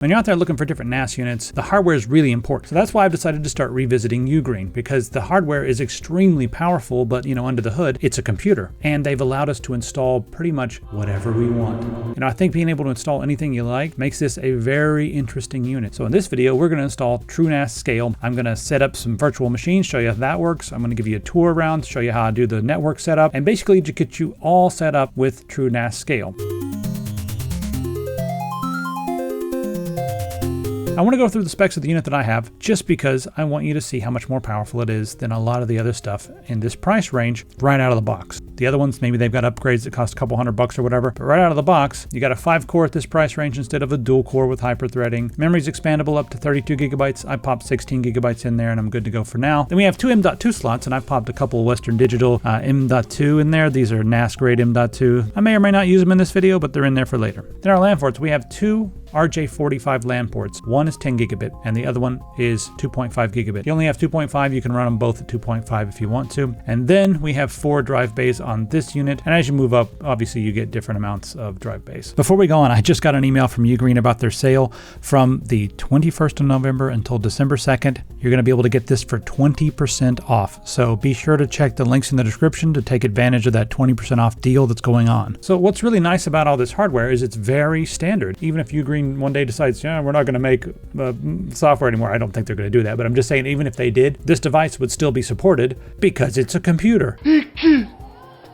When you're out there looking for different NAS units, the hardware is really important. So that's why I've decided to start revisiting UGREEN, because the hardware is extremely powerful, but under the hood, it's a computer. And they've allowed us to install pretty much whatever we want. I think being able to install anything you like makes this a very interesting unit. So in this video, we're gonna install TrueNAS Scale. I'm gonna set up some virtual machines, show you how that works. I'm gonna give you a tour around, show you how I do the network setup, and basically to get you all set up with TrueNAS Scale. I want to go through the specs of the unit that I have just because I want you to see how much more powerful it is than a lot of the other stuff in this price range right out of the box. The other ones, maybe they've got upgrades that cost a couple $100 or whatever, but right out of the box, you got a 5-core at this price range instead of a dual core with hyper-threading. Memory's expandable up to 32 gigabytes. I popped 16 gigabytes in there and I'm good to go for now. Then we have 2 M.2 slots, and I've popped a couple Western Digital M.2 in there. These are NAS grade M.2. I may or may not use them in this video, but they're in there for later. Then our LAN ports, we have 2 RJ45 LAN ports. One is 10 gigabit and the other one is 2.5 gigabit. You only have 2.5, you can run them both at 2.5 if you want to. And then we have 4 drive bays on this unit. And as you move up, obviously you get different amounts of drive bays. Before we go on, I just got an email from UGREEN about their sale from the 21st of November until December 2nd. You're gonna be able to get this for 20% off. So be sure to check the links in the description to take advantage of that 20% off deal that's going on. So what's really nice about all this hardware is it's very standard. Even if UGREEN one day decides, yeah, we're not going to make software anymore. I don't think they're going to do that, but I'm just saying, even if they did, this device would still be supported because it's a computer.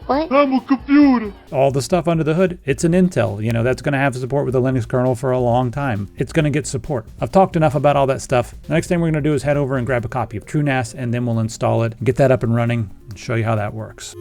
What? I'm a computer. All the stuff under the hood, it's an Intel. That's going to have support with the Linux kernel for a long time. It's going to get support. I've talked enough about all that stuff. The next thing we're going to do is head over and grab a copy of TrueNAS, and then we'll install it, get that up and running, and show you how that works.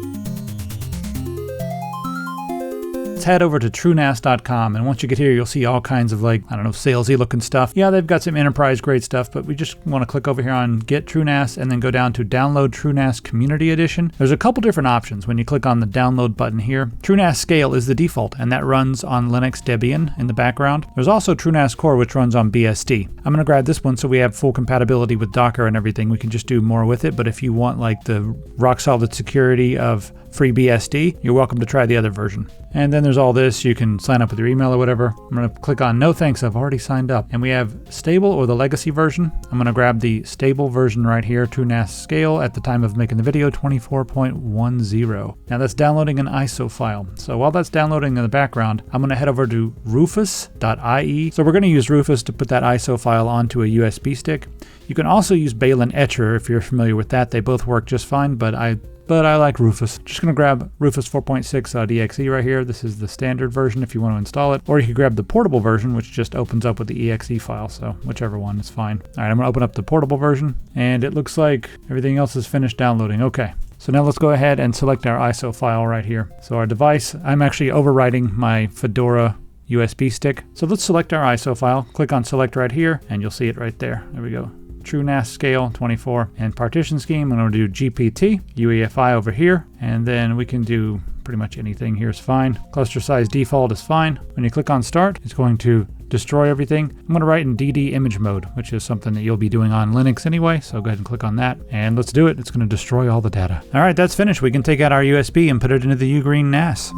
Head over to TrueNAS.com, and once you get here, you'll see all kinds of salesy looking stuff. Yeah, they've got some enterprise grade stuff, but we just want to click over here on Get TrueNAS and then go down to Download TrueNAS Community Edition. There's a couple different options when you click on the download button here. TrueNAS Scale is the default, and that runs on Linux Debian in the background. There's also TrueNAS Core, which runs on BSD. I'm going to grab this one so we have full compatibility with Docker and everything. We can just do more with it, but if you want the rock solid security of FreeBSD, you're welcome to try the other version. And then there's all this. You can sign up with your email or whatever. I'm going to click on no thanks, I've already signed up. And we have stable or the legacy version. I'm going to grab the stable version right here, TrueNAS Scale, at the time of making the video, 24.10. Now that's downloading an ISO file. So while that's downloading in the background, I'm going to head over to rufus.ie. So we're going to use Rufus to put that ISO file onto a USB stick. You can also use Balin Etcher if you're familiar with that. They both work just fine, but I like Rufus. Just going to grab Rufus 4.6 DXE right here. This is the standard version if you want to install it. Or you could grab the portable version, which just opens up with the exe file. So whichever one is fine. All right, I'm going to open up the portable version, and it looks like everything else is finished downloading. Okay. So now let's go ahead and select our ISO file right here. So our device, I'm actually overwriting my Fedora USB stick. So let's select our ISO file. Click on select right here, and you'll see it right there. There we go. TrueNAS Scale 24, and partition scheme, I'm going to do GPT, UEFI over here, and then we can do pretty much anything here is fine. Cluster size default is fine. When you click on start, it's going to destroy everything. I'm going to write in DD image mode, which is something that you'll be doing on Linux anyway, so go ahead and click on that, and let's do it. It's going to destroy all the data. All right, that's finished. We can take out our USB and put it into the UGREEN NAS.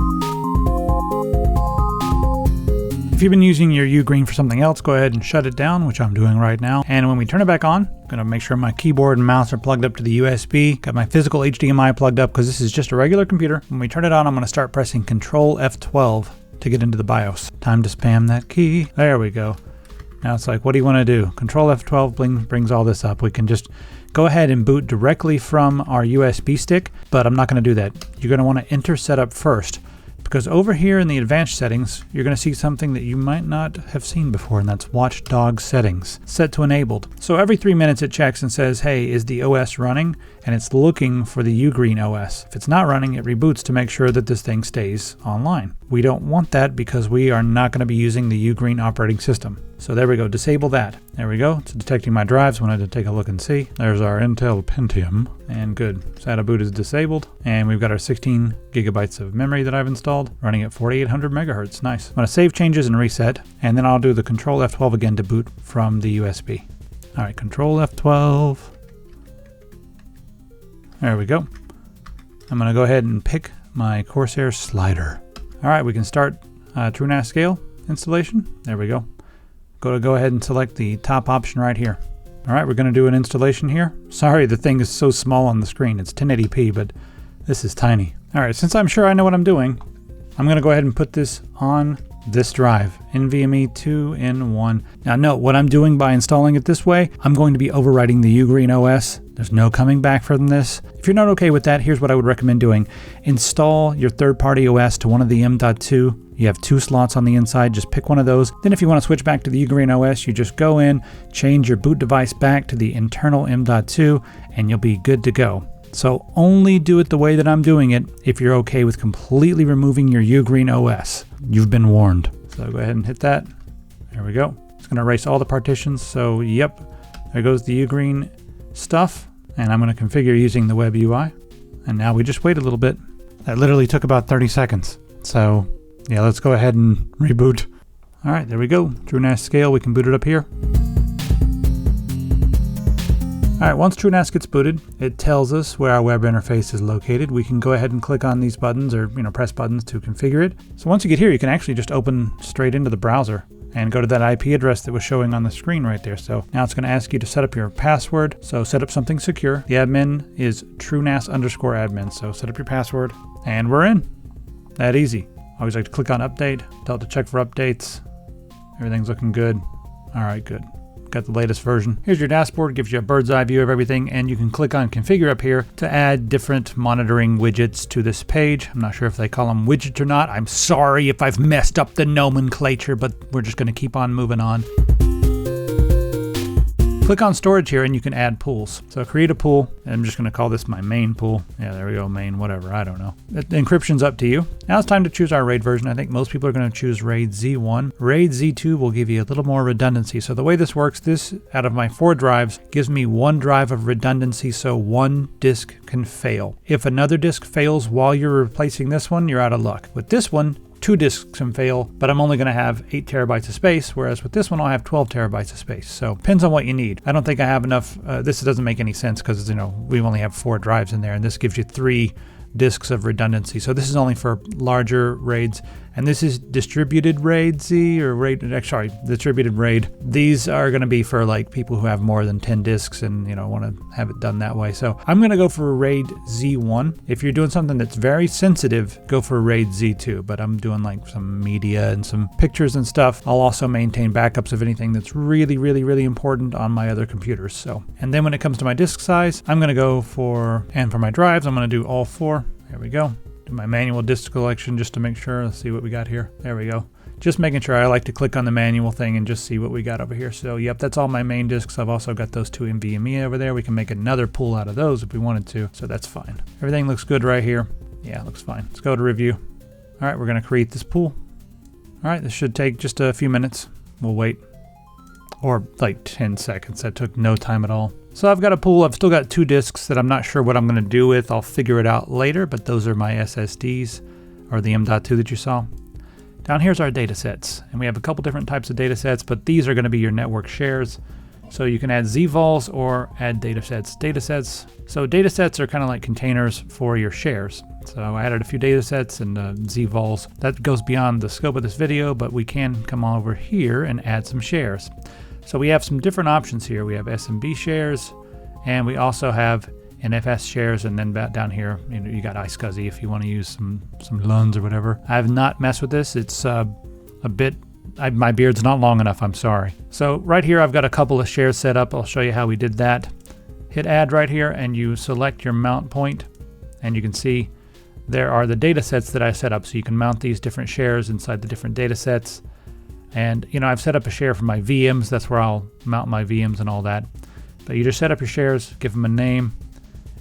If you've been using your UGREEN for something else, go ahead and shut it down, which I'm doing right now. And when we turn it back on, I'm going to make sure my keyboard and mouse are plugged up to the USB. Got my physical HDMI plugged up because this is just a regular computer. When we turn it on, I'm going to start pressing Control F12 to get into the BIOS. Time to spam that key. There we go. Now it's like, what do you want to do? Control F12 brings all this up. We can just go ahead and boot directly from our USB stick, but I'm not going to do that. You're going to want to enter setup first, because over here in the advanced settings, you're going to see something that you might not have seen before, and that's Watchdog settings, set to enabled. So every 3 minutes it checks and says, hey, is the OS running? And it's looking for the UGREEN OS. If it's not running, it reboots to make sure that this thing stays online. We don't want that because we are not going to be using the UGREEN operating system. So there we go, disable that. There we go, it's detecting my drives. Wanted to take a look and see. There's our Intel Pentium, and good. SATA boot is disabled, and we've got our 16 gigabytes of memory that I've installed, running at 4800 megahertz, nice. I'm gonna save changes and reset, and then I'll do the Control F12 again to boot from the USB. All right, Control F12. There we go. I'm gonna go ahead and pick my Corsair slider. All right, we can start TrueNAS Scale installation. There we go. go ahead and select the top option right here. All right, we're going to do an installation here. Sorry, the thing is so small on the screen. It's 1080p, but this is tiny. All right, since I'm sure I know what I'm doing, I'm going to go ahead and put this on this drive, NVMe 2-in-1. Now note, what I'm doing by installing it this way, I'm going to be overwriting the UGREEN OS. There's no coming back from this. If you're not okay with that, here's what I would recommend doing. Install your third-party OS to one of the M.2. You have 2 slots on the inside, just pick one of those. Then if you want to switch back to the UGREEN OS, you just go in, change your boot device back to the internal M.2, and you'll be good to go. So only do it the way that I'm doing it if you're okay with completely removing your UGREEN OS. You've been warned. So go ahead and hit that. There we go. It's going to erase all the partitions. So yep, there goes the UGREEN stuff. And I'm going to configure using the web UI. And now we just wait a little bit. That literally took about 30 seconds. So yeah, let's go ahead and reboot. All right, there we go. TrueNAS Scale, we can boot it up here. All right, once TrueNAS gets booted, it tells us where our web interface is located. We can go ahead and click on these buttons or press buttons to configure it. So once you get here, you can actually just open straight into the browser and go to that IP address that was showing on the screen right there. So now it's going to ask you to set up your password. So set up something secure. The admin is TrueNAS_admin. So set up your password and we're in. That easy. I always like to click on update, tell it to check for updates. Everything's looking good. All right, good. Got the latest version. Here's your dashboard, gives you a bird's eye view of everything, and you can click on configure up here to add different monitoring widgets to this page. I'm not sure if they call them widgets or not. I'm sorry if I've messed up the nomenclature, but we're just going to keep on moving on. Click on storage here and you can add pools. So create a pool. I'm just going to call this my main pool. Yeah, there we go, main, whatever, I don't know. The encryption's up to you. Now it's time to choose our RAID version. I think most people are going to choose RAID Z1. RAID Z2 will give you a little more redundancy. So the way this works, this out of my 4 drives gives me 1 drive of redundancy, so 1 disk can fail. If another disk fails while you're replacing this one, you're out of luck. With this one, 2 disks can fail, but I'm only going to have 8 terabytes of space, whereas with this one I'll have 12 terabytes of space. So depends on what you need. I don't think I have enough. This doesn't make any sense because we only have 4 drives in there, and this gives you 3 disks of redundancy. So this is only for larger RAIDs, and this is distributed RAID Z or distributed RAID. These are going to be for like people who have more than 10 disks and want to have it done that way. So I'm going to go for a RAID Z1. If you're doing something that's very sensitive, go for a RAID Z2. But I'm doing like some media and some pictures and stuff. I'll also maintain backups of anything that's really, really, really important on my other computers. So, and then when it comes to my disk size, I'm going to go and for my drives, I'm going to do all 4. There we go. Do my manual disk collection just to make sure. Let's see what we got here. There we go. Just making sure. I like to click on the manual thing and just see what we got over here. So yep, that's all my main disks. I've also got those 2 NVMe over there. We can make another pool out of those if we wanted to. So that's fine. Everything looks good right here. Yeah, it looks fine. Let's go to review. All right, we're going to create this pool. All right, this should take just a few minutes. We'll wait. Or like 10 seconds. That took no time at all. So I've got a pool. I've still got 2 disks that I'm not sure what I'm going to do with. I'll figure it out later, but those are my SSDs, or the M.2 that you saw. Down here's our data sets, and we have a couple different types of data sets, but these are going to be your network shares. So you can add ZVols or add data sets. So data sets are kind of like containers for your shares. So I added a few data sets and ZVols. That goes beyond the scope of this video, but we can come over here and add some shares. So we have some different options here. We have SMB shares, and we also have NFS shares, and then back down here, you got iSCSI if you want to use some LUNs or whatever. I have not messed with this. It's a bit, my beard's not long enough, I'm sorry. So right here, I've got a couple of shares set up. I'll show you how we did that. Hit add right here, and you select your mount point, and you can see there are the data sets that I set up. So you can mount these different shares inside the different data sets. And I've set up a share for my VMs. That's where I'll mount my VMs and all that. But you just set up your shares, give them a name.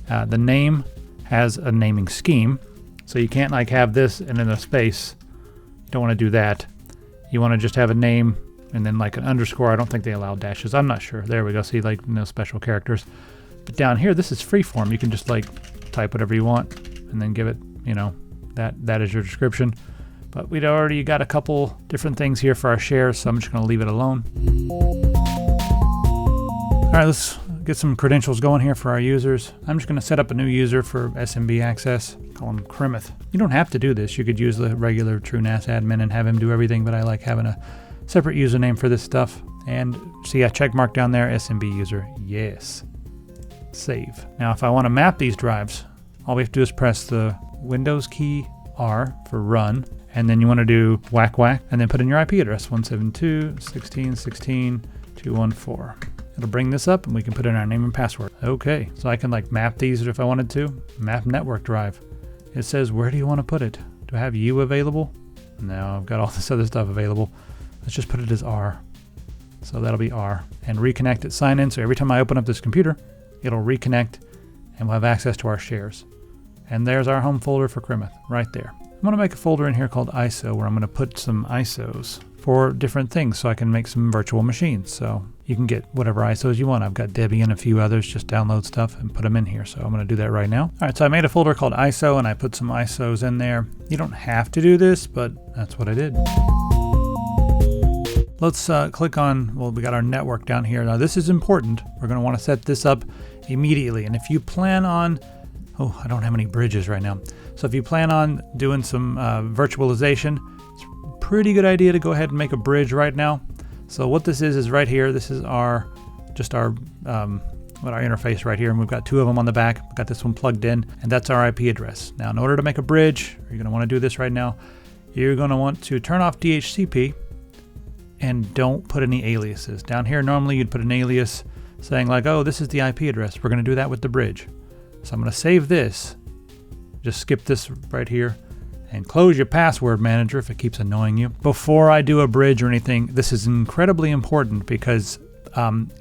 The name has a naming scheme. So you can't like have this and then a space. You don't want to do that. You want to just have a name and then like an underscore. I don't think they allow dashes. I'm not sure. There we go. See, like no special characters. But down here, this is freeform. You can just like type whatever you want and then give it, that is your description. But we'd already got a couple different things here for our shares, so I'm just going to leave it alone. All right, let's get some credentials going here for our users. I'm just going to set up a new user for SMB access. Call him Crimeth. You don't have to do this. You could use the regular TrueNAS admin and have him do everything, but I like having a separate username for this stuff. And see a check mark down there, SMB user, yes. Save. Now if I want to map these drives, all we have to do is press the Windows key R for run, and then you want to do whack whack, and then put in your IP address, 172.16.16.214. It'll bring this up and we can put in our name and password. Okay, so I can like map these if I wanted to. Map network drive. It says, where do you want to put it? Do I have U available? No, I've got all this other stuff available. Let's just put it as R. So that'll be R. And reconnect it, sign in. So every time I open up this computer, it'll reconnect and we'll have access to our shares. And there's our home folder for Krymeth right there. I'm going to make a folder in here called ISO where I'm going to put some ISOs for different things so I can make some virtual machines. So you can get whatever ISOs you want. I've got Debian and a few others. Just download stuff and put them in here. So I'm going to do that right now. All right, so I made a folder called ISO and I put some ISOs in there. You don't have to do this, but that's what I did. Let's click on, well, we got our network down here. Now this is important. We're going to want to set this up immediately. And if you plan on, oh, I don't have any bridges right now. So if you plan on doing some virtualization, it's a pretty good idea to go ahead and make a bridge right now. So what this is right here. This is our interface right here, and we've got two of them on the back. We've got this one plugged in, and that's our IP address. Now, in order to make a bridge, you're going to want to do this right now. You're going to want to turn off DHCP and don't put any aliases. Down here, normally you'd put an alias saying like, oh, this is the IP address. We're going to do that with the bridge. So I'm going to save this. Just skip this right here and close your password manager if it keeps annoying you. Before I do a bridge or anything, this is incredibly important because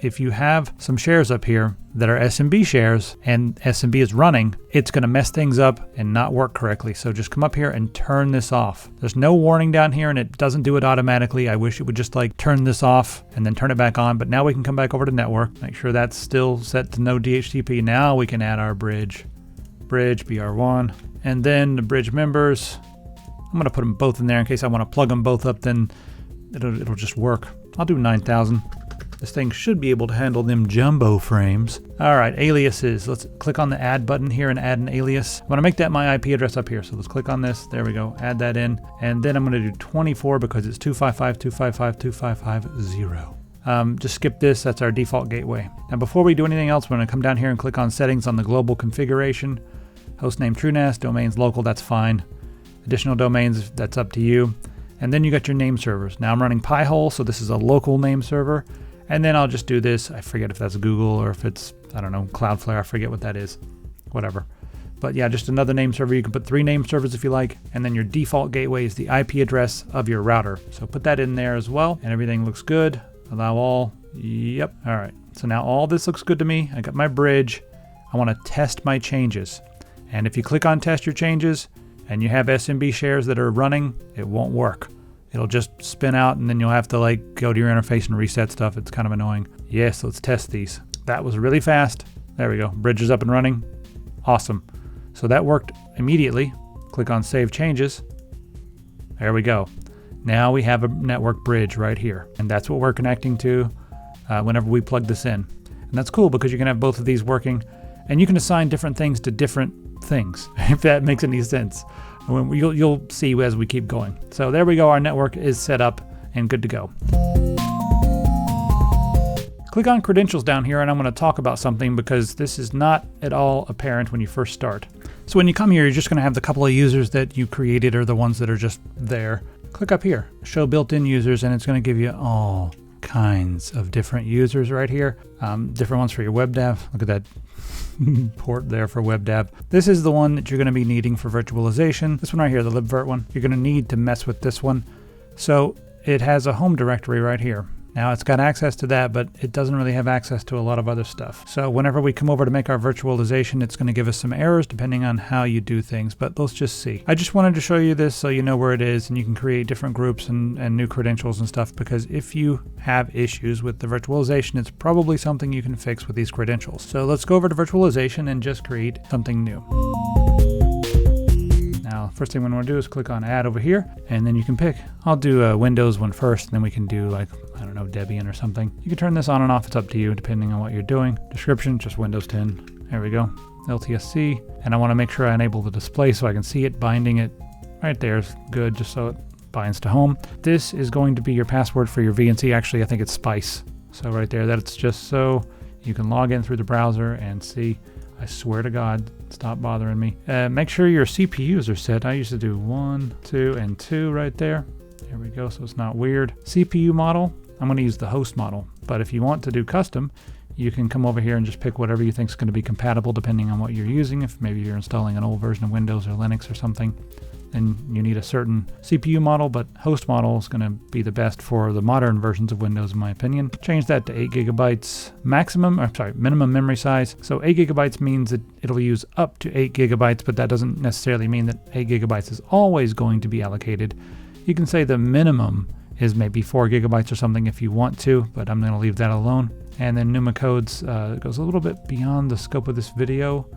if you have some shares up here that are SMB shares and SMB is running, it's going to mess things up and not work correctly. So just come up here and turn this off. There's no warning down here and it doesn't do it automatically. I wish it would just like turn this off and then turn it back on. But now we can come back over to network, make sure that's still set to no DHCP. Now we can add our bridge BR1, and then the bridge members. I'm going to put them both in there in case I want to plug them both up, then it'll just work. I'll do 9,000. This thing should be able to handle them jumbo frames. All right, aliases. Let's click on the add button here and add an alias. I'm going to make that my IP address up here. So let's click on this. There we go. Add that in. And then I'm going to do 24 because it's 255.255.255.0. Just skip this. That's our default gateway. Now, before we do anything else, we're going to come down here and click on settings on the global configuration. Hostname TrueNAS, domains local, that's fine. Additional domains, that's up to you. And then you got your name servers. Now I'm running Pihole, so this is a local name server. And then I'll just do this. I forget if that's Google or if it's, I don't know, Cloudflare. I forget what that is. Whatever. But yeah, just another name server. You can put 3 name servers if you like. And then your default gateway is the IP address of your router. So put that in there as well. And everything looks good. Allow all. Yep. All right. So now all this looks good to me. I got my bridge. I want to test my changes. And if you click on test your changes and you have SMB shares that are running, it won't work. It'll just spin out and then you'll have to like go to your interface and reset stuff. It's kind of annoying. Yes, let's test these. That was really fast. There we go. Bridge is up and running. Awesome. So that worked immediately. Click on save changes. There we go. Now we have a network bridge right here. And that's what we're connecting to whenever we plug this in. And that's cool because you can have both of these working and you can assign different things to different things, if that makes any sense. You'll see as we keep going. So there we go. Our network is set up and good to go. Click on credentials down here and I'm going to talk about something because this is not at all apparent when you first start. So when you come here, you're just going to have the couple of users that you created or the ones that are just there. Click up here, show built-in users, and it's going to give you all kinds of different users right here. Different ones for your web dev. Look at that port there for web dev. This is the one that you're going to be needing for virtualization. This one right here, the libvirt one. You're going to need to mess with this one. So it has a home directory right here. Now it's got access to that, but it doesn't really have access to a lot of other stuff. So whenever we come over to make our virtualization, it's going to give us some errors depending on how you do things, but let's just see. I just wanted to show you this so you know where it is and you can create different groups and new credentials and stuff, because if you have issues with the virtualization, it's probably something you can fix with these credentials. So let's go over to virtualization and just create something new. Now, first thing we want to do is click on add over here, and then you can pick. I'll do a Windows one first, and then we can do like, I don't know, Debian or something. You can turn this on and off. It's up to you depending on what you're doing. Description, just Windows 10. There we go. LTSC. And I want to make sure I enable the display so I can see it. Binding it right there is good, just so it binds to home. This is going to be your password for your VNC. Actually, I think it's Spice. So right there, that's just so you can log in through the browser and see. I swear to God, stop bothering me. Make sure your CPUs are set. I used to do 1, 2, and 2 right there. There we go, so it's not weird. CPU model, I'm going to use the host model. But if you want to do custom, you can come over here and just pick whatever you think is going to be compatible depending on what you're using. If maybe you're installing an old version of Windows or Linux or something, then you need a certain CPU model, but host model is going to be the best for the modern versions of Windows in my opinion. Change that to 8 gigabytes minimum memory size. So 8 gigabytes means that it'll use up to 8 gigabytes, but that doesn't necessarily mean that 8 gigabytes is always going to be allocated. You can say the minimum is maybe 4 gigabytes or something if you want to, but I'm going to leave that alone. And then NUMA codes goes a little bit beyond the scope of this video.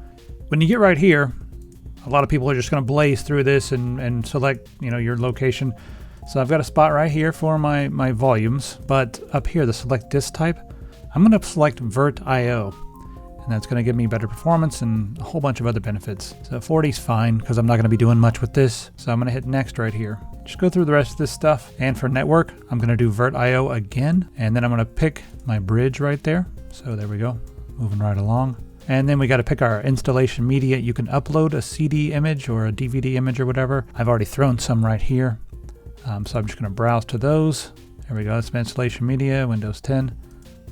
When you get right here, a lot of people are just going to blaze through this and select, your location. So I've got a spot right here for my volumes, but up here, the select disk type, I'm going to select VirtIO. And that's going to give me better performance and a whole bunch of other benefits. So 40 is fine because I'm not going to be doing much with this. So I'm going to hit next right here. Just go through the rest of this stuff. And for network, I'm going to do VirtIO again. And then I'm going to pick my bridge right there. So there we go, moving right along. And then we got to pick our installation media. You can upload a CD image or a DVD image or whatever. I've already thrown some right here. So I'm just going to browse to those. There we go, that's my installation media, Windows 10.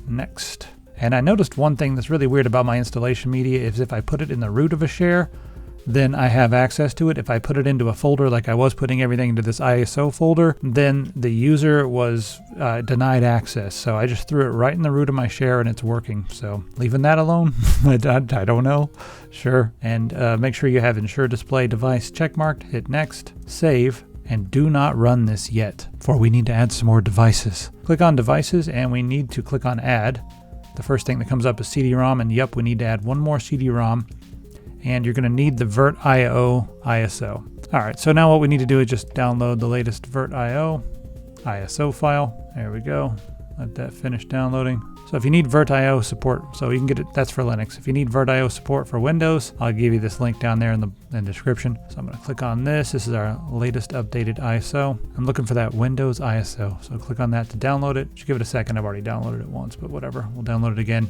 Next. And I noticed one thing that's really weird about my installation media is if I put it in the root of a share, then I have access to it. If I put it into a folder like I was putting everything into this ISO folder, then the user was denied access. So I just threw it right in the root of my share and it's working. So leaving that alone, I don't know. Sure. And make sure you have ensure display device checkmarked, hit next, save, and do not run this yet, for we need to add some more devices. Click on devices and we need to click on add. The first thing that comes up is CD-ROM, and yep, we need to add one more CD-ROM, and you're going to need the VirtIO ISO. All right, so now what we need to do is just download the latest VirtIO ISO file. There we go. Let that finish downloading. So if you need VirtIO support, so you can get it, that's for Linux. If you need VirtIO support for Windows, I'll give you this link down there in the description. So I'm going to click on this. This is our latest updated ISO. I'm looking for that Windows ISO. So click on that to download it. Just give it a second. I've already downloaded it once, but whatever. We'll download it again.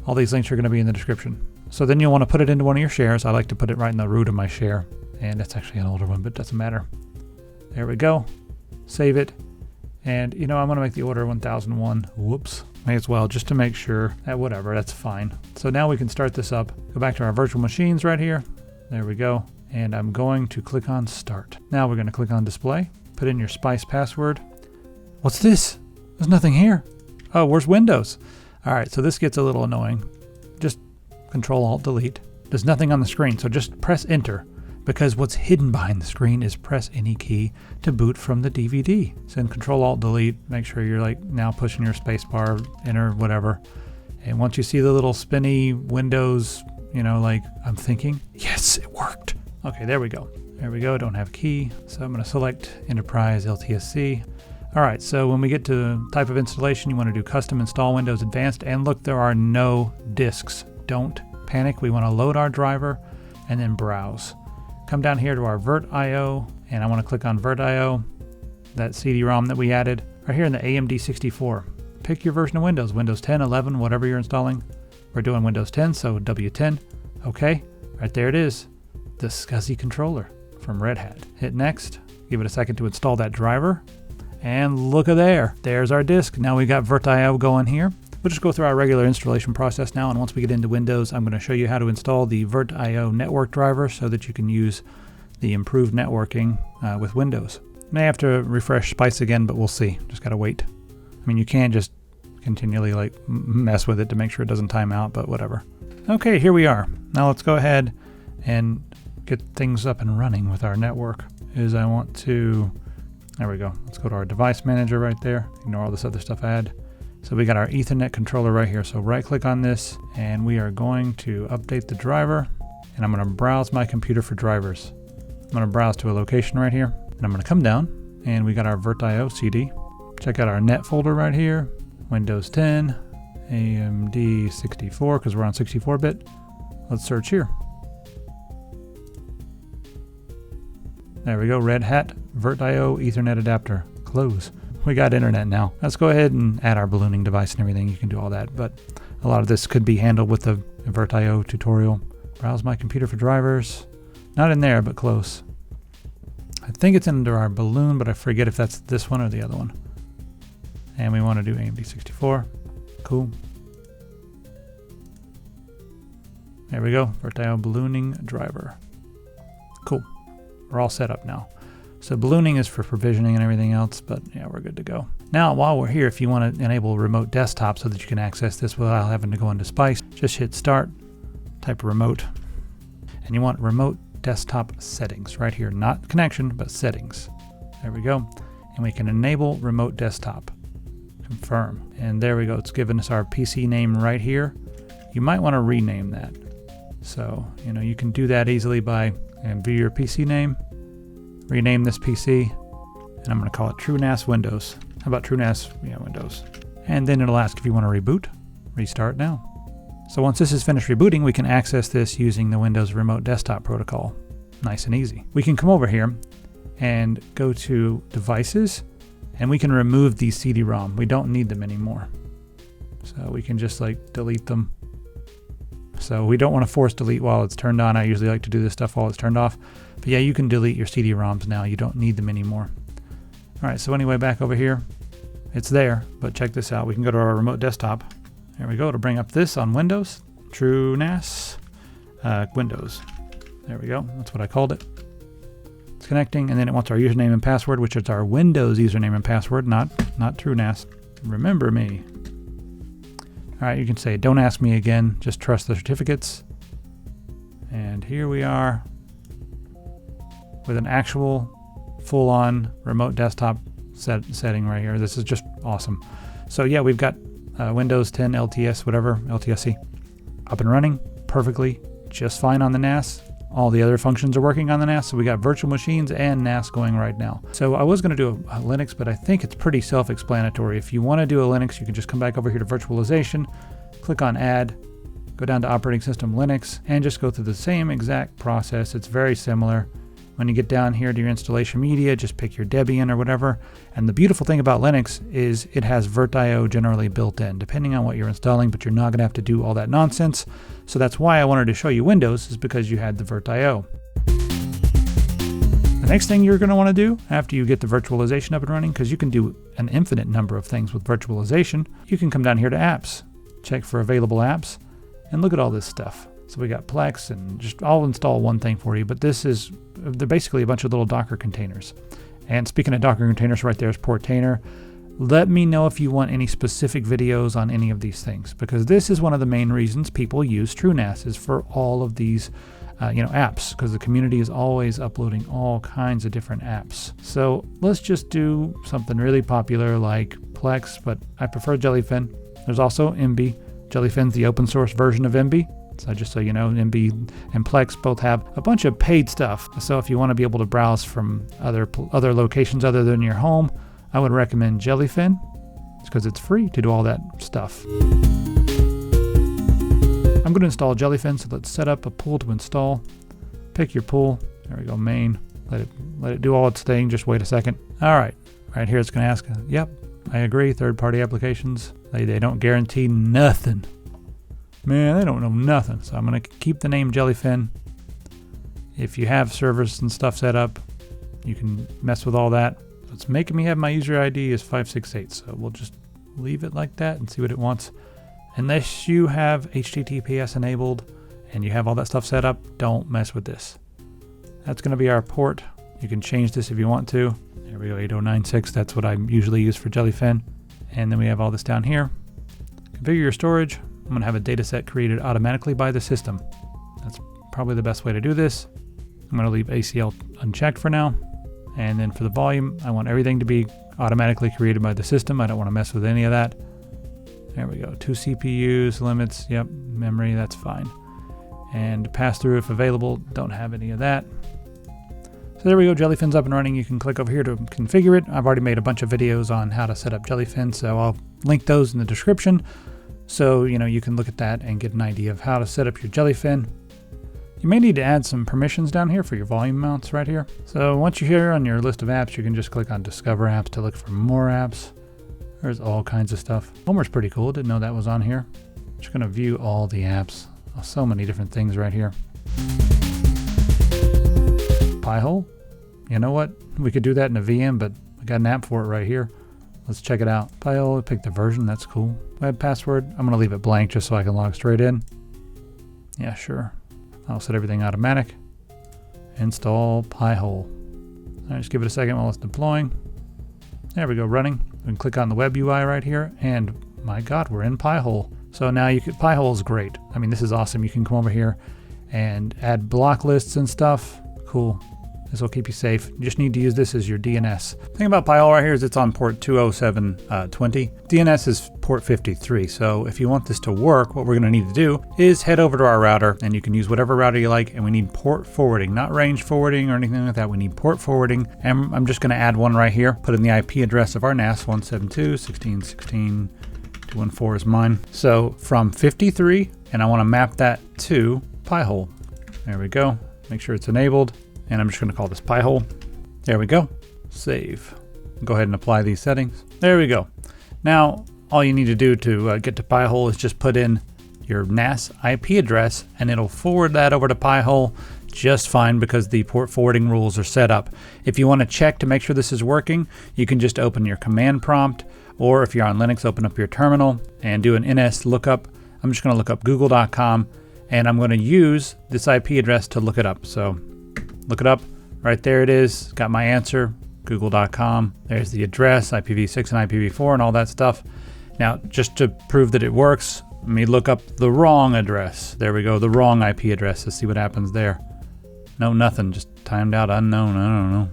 All these links are going to be in the description. So then you'll want to put it into one of your shares. I like to put it right in the root of my share. And that's actually an older one, but it doesn't matter. There we go. Save it. And I'm going to make the order 1001. Whoops. May as well, just to make sure that whatever, that's fine. So now we can start this up. Go back to our virtual machines right here. There we go. And I'm going to click on start. Now we're going to click on display. Put in your Spice password. What's this? There's nothing here. Oh, where's Windows? All right, so this gets a little annoying. Just Control-Alt-Delete. There's nothing on the screen, so just press enter. Because what's hidden behind the screen is press any key to boot from the DVD. So then Control-Alt-Delete, make sure you're now pushing your spacebar, enter, whatever. And once you see the little spinny Windows, I'm thinking, yes, it worked. Okay, there we go. There we go, don't have key. So I'm gonna select Enterprise LTSC. All right, so when we get to type of installation, you wanna do Custom Install Windows Advanced. And look, there are no disks. Don't panic, we wanna load our driver and then browse. Come down here to our VirtIO, and I want to click on VirtIO, that CD-ROM that we added, right here in the AMD 64. Pick your version of Windows, Windows 10, 11, whatever you're installing. We're doing Windows 10, so W10. Okay, right there it is, the SCSI controller from Red Hat. Hit next, give it a second to install that driver, and look at there. There's our disk. Now we got VirtIO going here. We'll just go through our regular installation process now, and once we get into Windows, I'm going to show you how to install the VirtIO network driver so that you can use the improved networking with Windows. May have to refresh Spice again, but we'll see. Just got to wait. I mean, you can't just continually mess with it to make sure it doesn't time out, but whatever. Okay, here we are. Now let's go ahead and get things up and running with our network. There we go. Let's go to our device manager right there. Ignore all this other stuff I had. So we got our Ethernet controller right here. So right click on this and we are going to update the driver, and I'm going to browse my computer for drivers. I'm going to browse to a location right here, and I'm going to come down and we got our VirtIO CD. Check out our net folder right here, Windows 10, AMD 64, because we're on 64-bit. Let's search here. There we go, Red Hat VirtIO Ethernet adapter. Close. We got internet now. Let's go ahead and add our ballooning device and everything. You can do all that, but a lot of this could be handled with the VirtIO tutorial. Browse my computer for drivers. Not in there, but close. I think it's under our balloon, but I forget if that's this one or the other one. And we want to do AMD 64. Cool. There we go. VirtIO ballooning driver. Cool. We're all set up now. So ballooning is for provisioning and everything else, but yeah, we're good to go. Now, while we're here, if you want to enable remote desktop so that you can access this without having to go into Spice, just hit start, type remote, and you want remote desktop settings right here, not connection, but settings. There we go. And we can enable remote desktop. Confirm. And there we go. It's given us our PC name right here. You might want to rename that. So, you can do that easily by view your PC name, rename this PC, and I'm going to call it TrueNAS Windows. How about TrueNAS Windows? And then it'll ask if you want to reboot. Restart now. So once this is finished rebooting, we can access this using the Windows Remote Desktop Protocol. Nice and easy. We can come over here and go to Devices, and we can remove these CD-ROM. We don't need them anymore. So we can just delete them. So we don't want to force delete while it's turned on. I usually like to do this stuff while it's turned off. But yeah, you can delete your CD-ROMs now. You don't need them anymore. All right, so anyway, back over here. It's there, but check this out. We can go to our remote desktop. There we go, to bring up this on Windows. TrueNAS Windows. There we go, that's what I called it. It's connecting, and then it wants our username and password, which is our Windows username and password, not TrueNAS. Remember me. All right, you can say, don't ask me again, just trust the certificates. And here we are with an actual full-on remote desktop setting right here. This is just awesome. So yeah, we've got Windows 10 LTS, whatever, LTSC, up and running perfectly, just fine on the NAS. All the other functions are working on the NAS, so we got virtual machines and NAS going right now. So I was going to do a Linux, but I think it's pretty self-explanatory. If you want to do a Linux, you can just come back over here to virtualization, click on Add, go down to Operating System Linux, and just go through the same exact process. It's very similar. When you get down here to your installation media, just pick your Debian or whatever. And the beautiful thing about Linux is it has VirtIO generally built in, depending on what you're installing, but you're not going to have to do all that nonsense. So that's why I wanted to show you Windows, is because you had the VirtIO. The next thing you're going to want to do after you get the virtualization up and running, because you can do an infinite number of things with virtualization, you can come down here to Apps, check for available apps, and look at all this stuff. So we got Plex, and just I'll install one thing for you, but they're basically a bunch of little Docker containers. And speaking of Docker containers, right there's Portainer. Let me know if you want any specific videos on any of these things, because this is one of the main reasons people use TrueNAS, is for all of these apps, because the community is always uploading all kinds of different apps. So let's just do something really popular like Plex, but I prefer Jellyfin. There's also MB. Jellyfin's the open source version of MB. So just so you know, MB and Plex both have a bunch of paid stuff. So if you want to be able to browse from other locations other than your home, I would recommend Jellyfin, because it's free to do all that stuff. I'm going to install Jellyfin, so let's set up a pool to install. Pick your pool. There we go, main. Let it do all its thing. Just wait a second. All right, right here it's going to ask, yep, I agree, third-party applications. They don't guarantee nothing. Man, they don't know nothing. So I'm going to keep the name Jellyfin. If you have servers and stuff set up, you can mess with all that. It's making me have my user ID as 568, so we'll just leave it like that and see what it wants. Unless you have HTTPS enabled and you have all that stuff set up, don't mess with this. That's going to be our port. You can change this if you want to. There we go, 8096. That's what I usually use for Jellyfin. And then we have all this down here. Configure your storage. I'm going to have a data set created automatically by the system. That's probably the best way to do this. I'm going to leave ACL unchecked for now. And then for the volume, I want everything to be automatically created by the system. I don't want to mess with any of that. There we go. 2 CPUs, limits, yep, memory, that's fine. And pass through if available, don't have any of that. So there we go, Jellyfin's up and running. You can click over here to configure it. I've already made a bunch of videos on how to set up Jellyfin, so I'll link those in the description. So, you can look at that and get an idea of how to set up your Jellyfin. You may need to add some permissions down here for your volume mounts right here. So once you're here on your list of apps, you can just click on Discover Apps to look for more apps. There's all kinds of stuff. Homer's pretty cool. Didn't know that was on here. Just gonna view all the apps. Oh, so many different things right here. Pihole. You know what? We could do that in a VM, but I got an app for it right here. Let's check it out. Pihole, pick the version. That's cool. Web password. I'm gonna leave it blank just so I can log straight in. Yeah, sure. I'll set everything automatic. Install Pihole. All right, just give it a second while it's deploying. There we go, running. We can click on the web UI right here, and my God, we're in Pihole. So now Pihole is great. I mean, this is awesome. You can come over here and add block lists and stuff. Cool. This will keep you safe. You just need to use this as your DNS. The thing about Pihole right here is it's on port 20720. DNS is port 53. So if you want this to work, what we're going to need to do is head over to our router, and you can use whatever router you like, and we need port forwarding, not range forwarding or anything like that. We need port forwarding, and I'm just going to add one right here. Put in the IP address of our NAS, 172.16.16.214 is mine. So from 53, and I want to map that to Pihole. There we go. Make sure it's enabled. And I'm just going to call this Pihole. There we go. Save. Go ahead and apply these settings. There we go. Now, all you need to do to get to Pihole is just put in your NAS IP address, and it'll forward that over to Pihole just fine because the port forwarding rules are set up. If you want to check to make sure this is working, you can just open your command prompt, or if you're on Linux, open up your terminal and do an NS lookup. I'm just going to look up google.com, and I'm going to use this IP address to look it up. So look it up. Right there it is. Got my answer, google.com. There's the address, IPv6 and IPv4 and all that stuff. Now, just to prove that it works, let me look up the wrong address. There we go, the wrong IP address. Let's see what happens there. No, nothing. Just timed out, unknown. I don't know.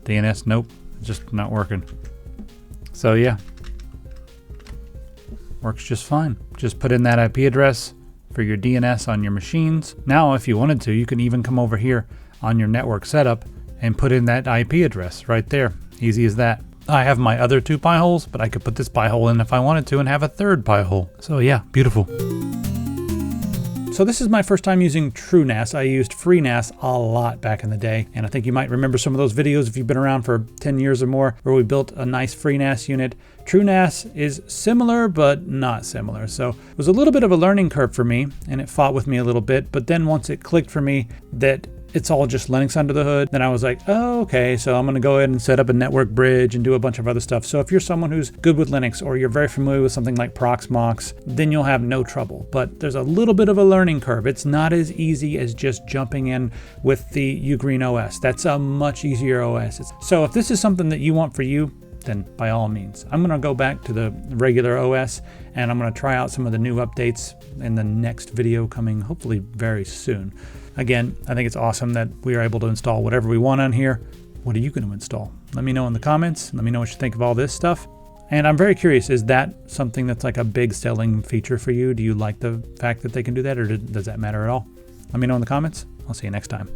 DNS, nope. It's just not working. So yeah, works just fine. Just put in that IP address for your DNS on your machines. Now, if you wanted to, you can even come over here on your network setup and put in that IP address right there. Easy as that. I have my other two Piholes, but I could put this Pihole in if I wanted to and have a third Pihole. So yeah, beautiful. So this is my first time using TrueNAS. I used FreeNAS a lot back in the day, and I think you might remember some of those videos if you've been around for 10 years or more, where we built a nice FreeNAS unit. TrueNAS is similar, but not similar. So it was a little bit of a learning curve for me, and it fought with me a little bit, but then once it clicked for me that it's all just Linux under the hood, then I was like, oh, okay, so I'm gonna go ahead and set up a network bridge and do a bunch of other stuff. So if you're someone who's good with Linux, or you're very familiar with something like Proxmox, then you'll have no trouble. But there's a little bit of a learning curve. It's not as easy as just jumping in with the UGREEN OS. That's a much easier OS. So if this is something that you want for you, then by all means. I'm gonna go back to the regular OS, and I'm gonna try out some of the new updates in the next video coming hopefully very soon. Again, I think it's awesome that we are able to install whatever we want on here. What are you going to install? Let me know in the comments. Let me know what you think of all this stuff. And I'm very curious, is that something that's like a big selling feature for you? Do you like the fact that they can do that, or does that matter at all? Let me know in the comments. I'll see you next time.